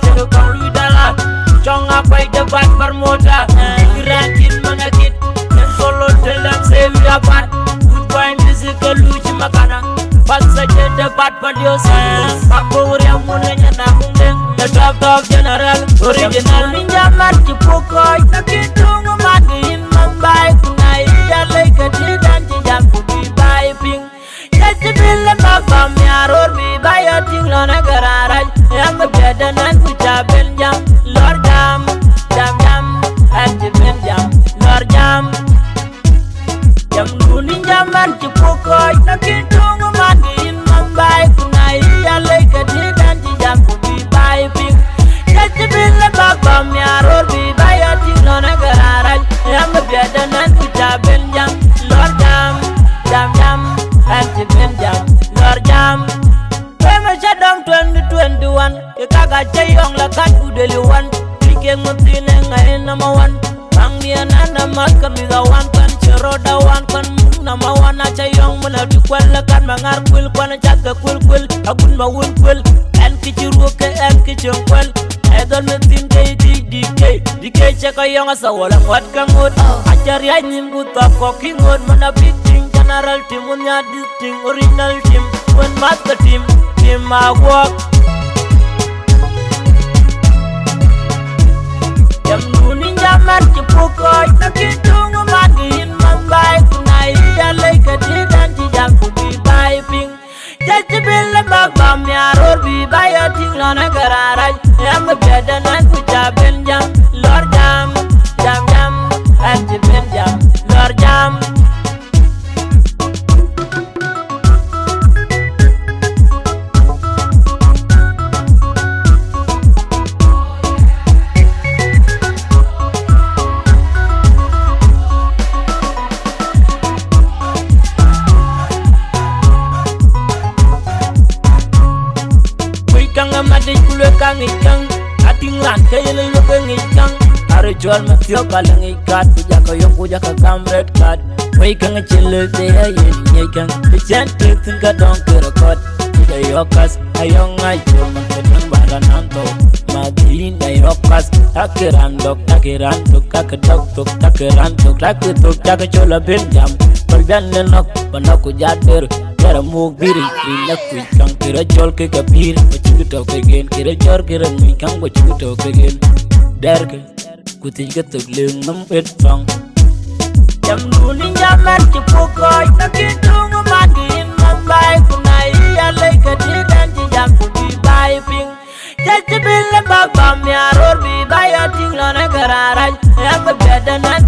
cero kong ludala chong apai debat bermoda gerakin mengakit yang solo dalam sewi dapat goodbye musical lucu makana pas saja debat padiosa pakbur yang mulanya nakundeng the top general original ninja marci pokoi takitung magin mambai kunai dalai ketidan jam kubi bai ping Bila baba miaror bi bayo ting lo negara yang berbeda nan ucapin jam lor jam acipin jam lor jam dunin jaman cipukoi nakitung mandiin mambai kunai yalai kedidan jam kubi bai ping bila baba miaror bi bayo ting lo negara yang berbeda nan ucapin jam lor jam acipin jam lor jam Pema Shadong 2021 Kekaga Chayong Lakat Udeliwan Pikeng Mutine Ngayin number 1 Pangdian Ana Makamiga 1 Kan Cheroda 1 Kan Nama 1 Chayong Munadu Kwal Lakat Mangar Kwil Kwana Chaga Kwil Kwil Agun Mawun Kwil En Kichiru Ke En Kichung Kwil Edol Metin Kay DK Chakayong Asawala Wat Kangut Achari Anyim Buta Koki Ngut Manabit General team, unya team, original team, one master team my work. Jam dunin jaman cipukoi, nakitung magin mambai kunai dalai ketidan jam kubi bai ping. Jadi bila baba miaror bi bayo ting lo negara yang berbeda nan ucapin jam lor jam, acipin jam lor jam. Madi kule kang ikang ating ran kaya lelo kang ikang are jual matio kalang ikat puja koyong puja ka kamret kat wei kang chile de ye kang pijan ting ka dong kerekot de yokas ayong ayo mangketang baran anto madin de yokas takiran tok kakedok tok takiran tok tak chola ben jam perdan lenok panaku jader Kera muk biri, ina kui kang kira jol ke kapir, bacu tau kegen, kira jor kira ngui kang bacu tau kegen. Darke, kuting ketuk leung ngempet fang. Jam dunin jaman cipukoi, nakitung magin mambai kunai yalai ketidan jam kubi bai ping. Jadi bila baba miaror bi bayo ting lo negara yang berbeda nan